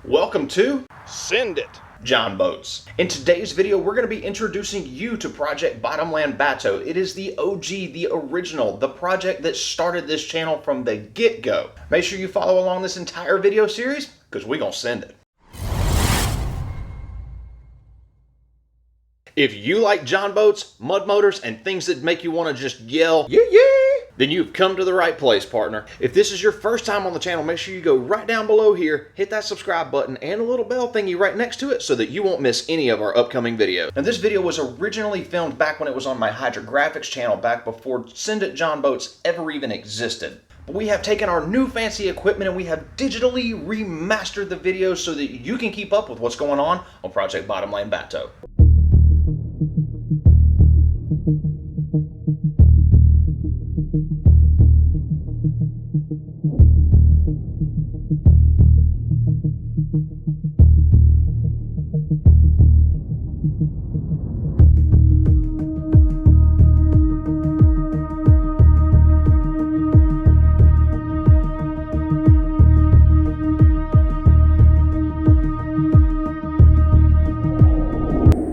Welcome to Send It, John Boats. In today's video, we're going to be introducing you to Project Bottomland Bateau. It is the OG, the original, the project that started this channel from the get-go. Make sure you follow along this entire video series, because we're going to send it. If you like John boats, mud motors, and things that make you want to just yell, yeah, yeah, then you've come to the right place, partner. If this is your first time on the channel, make sure you go right down below here, hit that subscribe button and a little bell thingy right next to it so that you won't miss any of our upcoming videos. Now, this video was originally filmed back when it was on my hydrographics channel, back before Send It John Boats ever even existed. But we have taken our new fancy equipment and we have digitally remastered the videos so that you can keep up with what's going on Project Bottomland Bateau.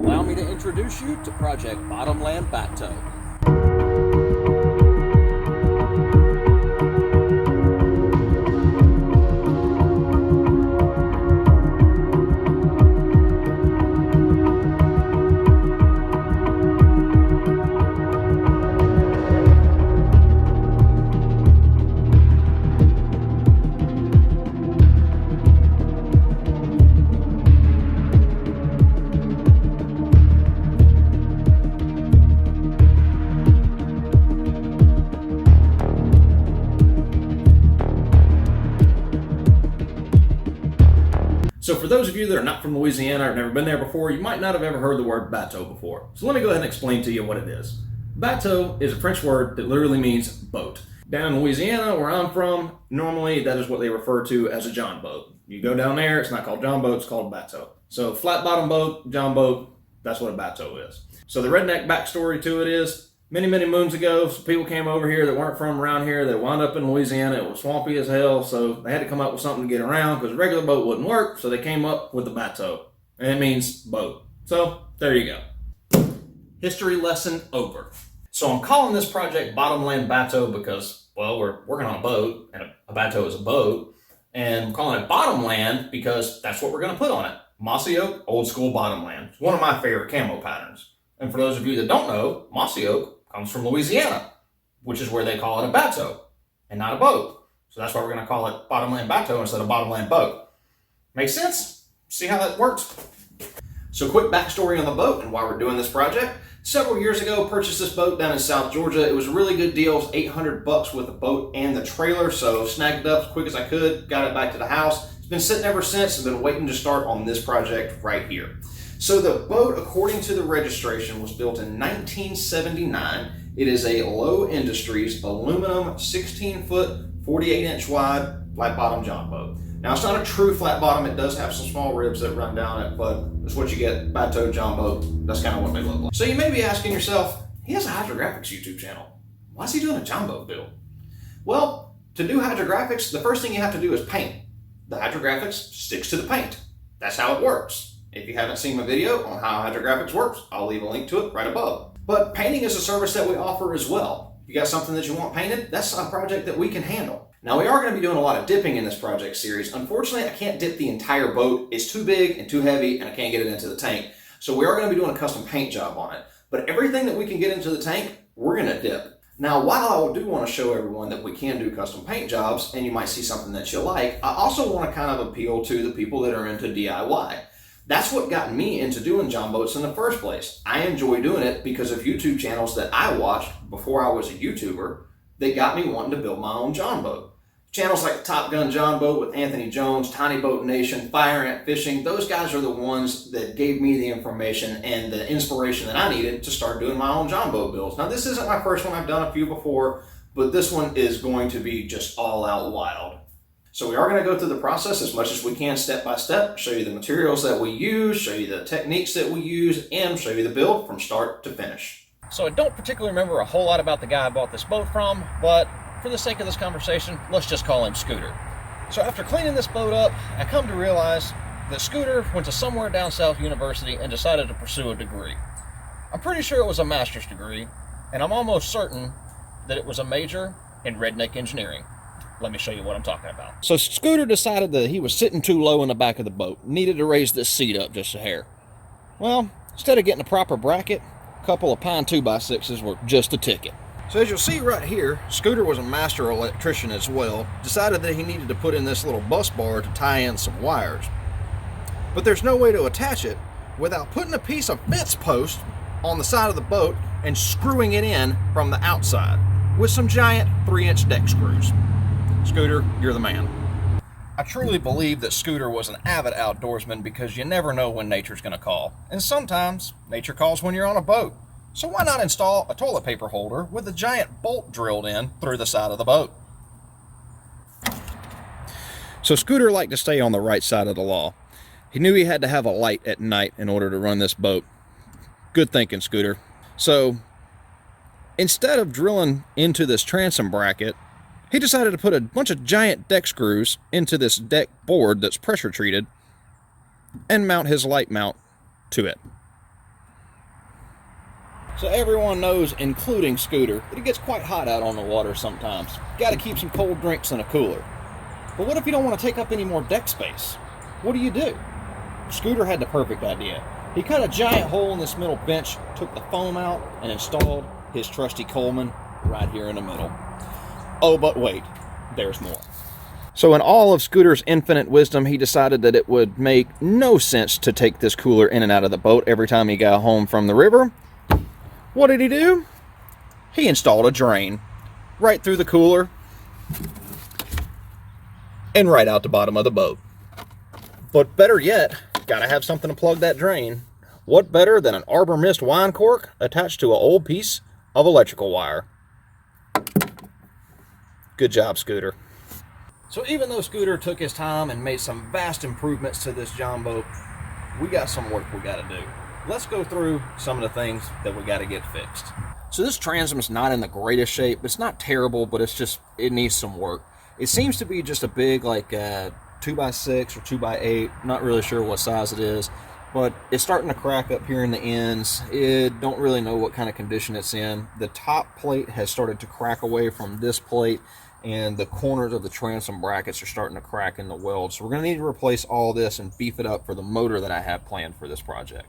Allow me to introduce you to Project Bottomland Bateau. So for those of you that are not from Louisiana or have never been there before, you might not have ever heard the word bateau before. So let me go ahead and explain to you what it is. Bateau is a French word that literally means boat. Down in Louisiana, where I'm from, normally that is what they refer to as a John boat. You go down there, it's not called John boat, it's called bateau. So flat bottom boat, John boat, that's what a bateau is. So the redneck backstory to it is, many moons ago, some people came over here that weren't from around here. They wound up in Louisiana. It was swampy as hell, so they had to come up with something to get around because a regular boat wouldn't work, so they came up with the bateau. And it means boat. So, there you go. History lesson over. So I'm calling this project Bottomland Bateau because, well, we're working on a boat, and a bateau is a boat. And I'm calling it Bottomland because that's what we're going to put on it. Mossy Oak, old school Bottomland. It's one of my favorite camo patterns. And for those of you that don't know, Mossy Oak comes from Louisiana, which is where they call it a bateau and not a boat. So that's why we're going to call it Bottomland Bateau instead of Bottomland Boat. Makes sense? See how that works? So quick backstory on the boat and why we're doing this project. Several years ago, purchased this boat down in South Georgia. It was a really good deal. It was $800 with the boat and the trailer. So snagged it up as quick as I could, got it back to the house. It's been sitting ever since. I've been waiting to start on this project right here. So the boat, according to the registration, was built in 1979. It is a Low Industries aluminum 16-foot, 48-inch wide flat bottom John boat. Now it's not a true flat bottom. It does have some small ribs that run down it, but that's what you get, bateau John boat. That's kind of what they look like. So you may be asking yourself, he has a hydrographics YouTube channel. Why is he doing a John boat build? Well, to do hydrographics, the first thing you have to do is paint. The hydrographics sticks to the paint. That's how it works. If you haven't seen my video on how hydrographics works, I'll leave a link to it right above. But painting is a service that we offer as well. If you got something that you want painted, that's a project that we can handle. Now we are going to be doing a lot of dipping in this project series. Unfortunately, I can't dip the entire boat. It's too big and too heavy and I can't get it into the tank. So we are going to be doing a custom paint job on it. But everything that we can get into the tank, we're going to dip. Now, while I do want to show everyone that we can do custom paint jobs and you might see something that you like, I also want to kind of appeal to the people that are into DIY. That's what got me into doing John boats in the first place. I enjoy doing it because of YouTube channels that I watched before I was a YouTuber that got me wanting to build my own John boat. Channels like Top Gun John Boat with Anthony Jones, Tiny Boat Nation, Fire Ant Fishing, those guys are the ones that gave me the information and the inspiration that I needed to start doing my own John boat builds. Now this isn't my first one, I've done a few before, but this one is going to be just all out wild. So we are going to go through the process as much as we can step by step, show you the materials that we use, show you the techniques that we use, and show you the build from start to finish. So I don't particularly remember a whole lot about the guy I bought this boat from, but for the sake of this conversation, let's just call him Scooter. So after cleaning this boat up, I come to realize that Scooter went to somewhere down South University and decided to pursue a degree. I'm pretty sure it was a master's degree, and I'm almost certain that it was a major in redneck engineering. Let me show you what I'm talking about. So Scooter decided that he was sitting too low in the back of the boat, needed to raise this seat up just a hair. Well, instead of getting a proper bracket, a couple of pine 2x6s were just a ticket. So as you'll see right here, Scooter was a master electrician as well, decided that he needed to put in this little bus bar to tie in some wires. But there's no way to attach it without putting a piece of fence post on the side of the boat and screwing it in from the outside with some giant 3-inch deck screws. Scooter, you're the man. I truly believe that Scooter was an avid outdoorsman because you never know when nature's going to call. And sometimes nature calls when you're on a boat. So why not install a toilet paper holder with a giant bolt drilled in through the side of the boat? So Scooter liked to stay on the right side of the law. He knew he had to have a light at night in order to run this boat. Good thinking, Scooter. So instead of drilling into this transom bracket, he decided to put a bunch of giant deck screws into this deck board that's pressure treated and mount his light mount to it. So everyone knows, including Scooter, that it gets quite hot out on the water sometimes. Got to keep some cold drinks in a cooler. But what if you don't want to take up any more deck space? What do? Scooter had the perfect idea. He cut a giant hole in this middle bench, took the foam out, and installed his trusty Coleman right here in the middle. Oh, but wait, there's more. So in all of Scooter's infinite wisdom, he decided that it would make no sense to take this cooler in and out of the boat every time he got home from the river. What did he do? He installed a drain right through the cooler and right out the bottom of the boat. But better yet, gotta have something to plug that drain. What better than an Arbor Mist wine cork attached to an old piece of electrical wire? Good job, Scooter. So even though Scooter took his time and made some vast improvements to this John boat, we got some work we gotta do. Let's go through some of the things that we gotta get fixed. So this transom's not in the greatest shape. It's not terrible, but it needs some work. It seems to be just a big, like, 2x6 or 2x8. Not really sure what size it is, but it's starting to crack up here in the ends. Don't really know what kind of condition it's in. The top plate has started to crack away from this plate, and the corners of the transom brackets are starting to crack in the weld. So we're going to need to replace all this and beef it up for the motor that I have planned for this project.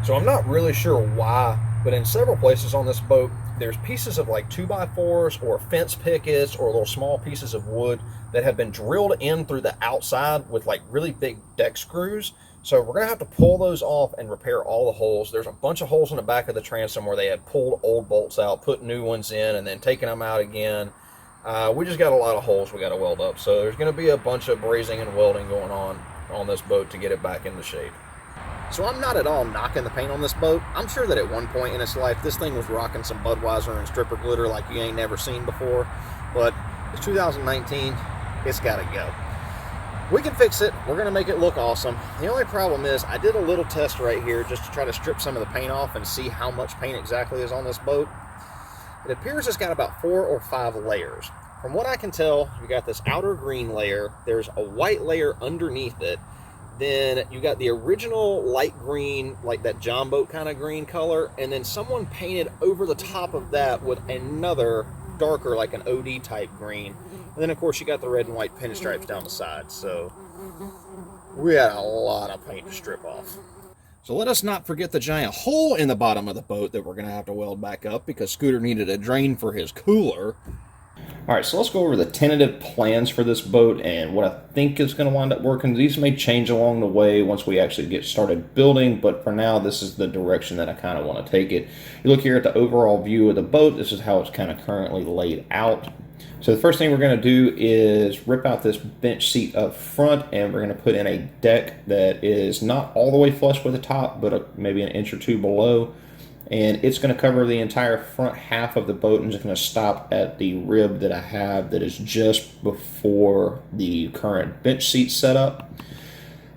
So I'm not really sure why, but in several places on this boat, there's pieces of like 2x4s or fence pickets or little small pieces of wood that have been drilled in through the outside with like really big deck screws. So we're gonna have to pull those off and repair all the holes. There's a bunch of holes in the back of the transom where they had pulled old bolts out, put new ones in, and then taken them out again. We just got a lot of holes we gotta weld up. So there's gonna be a bunch of brazing and welding going on this boat to get it back into shape. So I'm not at all knocking the paint on this boat. I'm sure that at one point in its life, this thing was rocking some Budweiser and stripper glitter like you ain't never seen before. But it's 2019, it's gotta go. We can fix it. We're gonna make it look awesome. The only problem is I did a little test right here just to try to strip some of the paint off and see how much paint exactly is on this boat. It appears it's got about 4 or 5 layers. From what I can tell, you got this outer green layer, there's a white layer underneath it, then you got the original light green, like that John boat kind of green color, and then someone painted over the top of that with another darker, like an OD type green. And then of course you got the red and white pinstripes down the side. So we got a lot of paint to strip off. So let us not forget the giant hole in the bottom of the boat that we're gonna have to weld back up because Scooter needed a drain for his cooler. All right, so let's go over the tentative plans for this boat and what I think is going to wind up working. These may change along the way once we actually get started building, but for now, this is the direction that I kind of want to take it. You look here at the overall view of the boat. This is how it's kind of currently laid out. So the first thing we're going to do is rip out this bench seat up front, and we're going to put in a deck that is not all the way flush with the top, but maybe an inch or two below. And it's going to cover the entire front half of the boat and just going to stop at the rib that I have that is just before the current bench seat setup.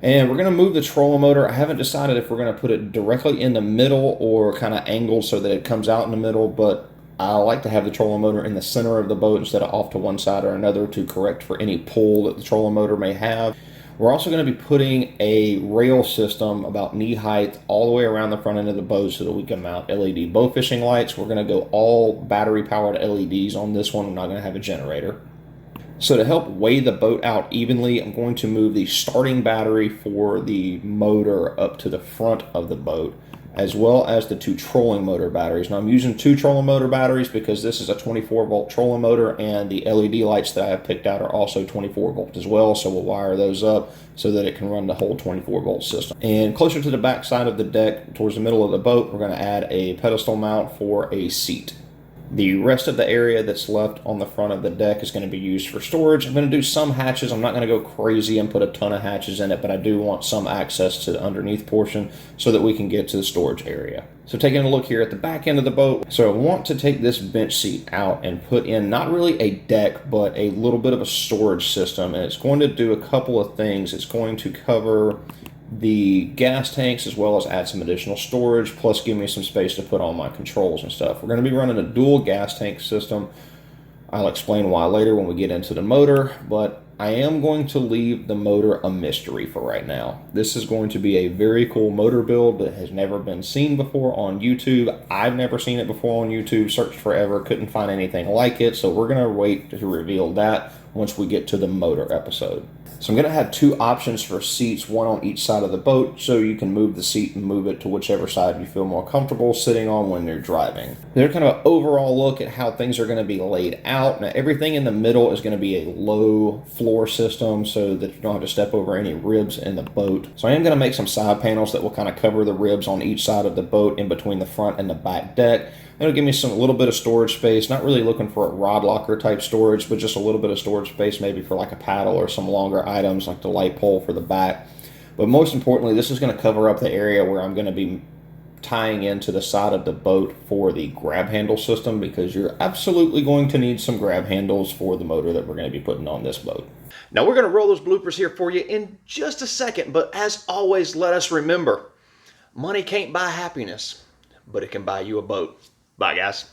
And we're going to move the trolling motor. I haven't decided if we're going to put it directly in the middle or kind of angled so that it comes out in the middle, but I like to have the trolling motor in the center of the boat instead of off to one side or another to correct for any pull that the trolling motor may have. We're also going to be putting a rail system about knee height all the way around the front end of the boat so that we can mount LED bow fishing lights. We're going to go all battery powered LEDs on this one. We're not going to have a generator. So to help weigh the boat out evenly, I'm going to move the starting battery for the motor up to the front of the boat, as well as the 2 trolling motor batteries. Now I'm using 2 trolling motor batteries because this is a 24 volt trolling motor, and the LED lights that I have picked out are also 24 volt as well, so we'll wire those up so that it can run the whole 24 volt system. And closer to the back side of the deck, towards the middle of the boat, we're going to add a pedestal mount for a seat. The rest of the area that's left on the front of the deck is going to be used for storage. I'm going to do some hatches. I'm not going to go crazy and put a ton of hatches in it, but I do want some access to the underneath portion so that we can get to the storage area. So taking a look here at the back end of the boat, so I want to take this bench seat out and put in not really a deck, but a little bit of a storage system, and it's going to do a couple of things. It's going to cover the gas tanks as well as add some additional storage, plus give me some space to put on my controls and stuff. We're going to be running a dual gas tank system. I'll explain why later when we get into the motor, but I am going to leave the motor a mystery for right now. This is going to be a very cool motor build that has never been seen before on YouTube. I've never seen it before on YouTube, searched forever, couldn't find anything like it, so we're going to wait to reveal that once we get to the motor episode. So I'm going to have 2 options for seats, one on each side of the boat, so you can move the seat and move it to whichever side you feel more comfortable sitting on when you're driving. There's kind of an overall look at how things are going to be laid out. Now everything in the middle is going to be a low floor system so that you don't have to step over any ribs in the boat. So I am going to make some side panels that will kind of cover the ribs on each side of the boat in between the front and the back deck. It'll give me a little bit of storage space, not really looking for a rod locker type storage, but just a little bit of storage space maybe for like a paddle or some longer items like the light pole for the back. But most importantly, this is going to cover up the area where I'm going to be tying into the side of the boat for the grab handle system, because you're absolutely going to need some grab handles for the motor that we're going to be putting on this boat. Now we're going to roll those bloopers here for you in just a second, but as always, let us remember, money can't buy happiness, but it can buy you a boat. Bye, guys.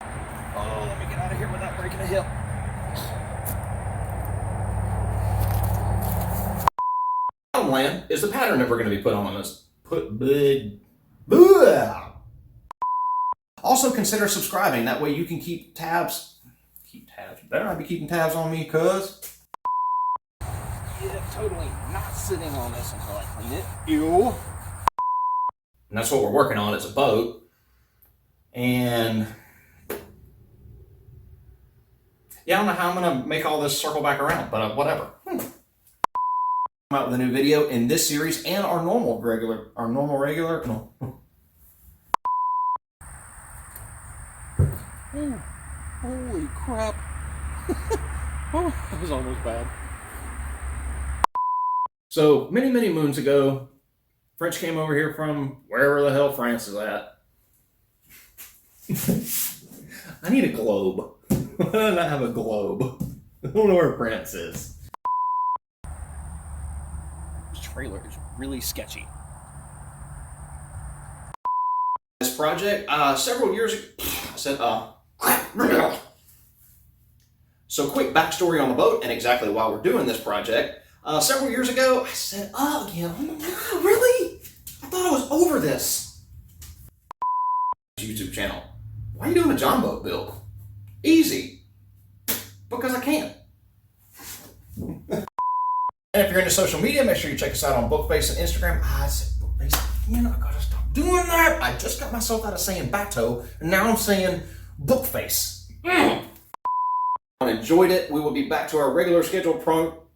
Oh, let me get out of here without breaking a hip. Bottomland is the pattern that we're going to be put on this. Also consider subscribing. That way you can keep tabs. You better not be keeping tabs on me, cuz. Yeah, totally not sitting on this until I clean it. Ew. And that's what we're working on. It's a boat. And yeah, I don't know how I'm going to make all this circle back around, but whatever. I'm out with a new video in this series and our normal regular. No. Ooh, holy crap. Oh, that was almost bad. So many, many moons ago, French came over here from wherever the hell France is at. I need a globe. Why don't I have a globe? I don't know where France is. This trailer is really sketchy. This project, several years ago, I said, So quick backstory on the boat and exactly why we're doing this project. Several years ago, I said, oh, yeah, really? I thought I was over this. YouTube channel. Why are you doing a John boat build? Easy. Because I can. And if you're into social media, make sure you check us out on Bookface and Instagram. I said Bookface. I gotta stop doing that. I just got myself out of saying Bateau, and now I'm saying Bookface. I enjoyed it. We will be back to our regular scheduled programming.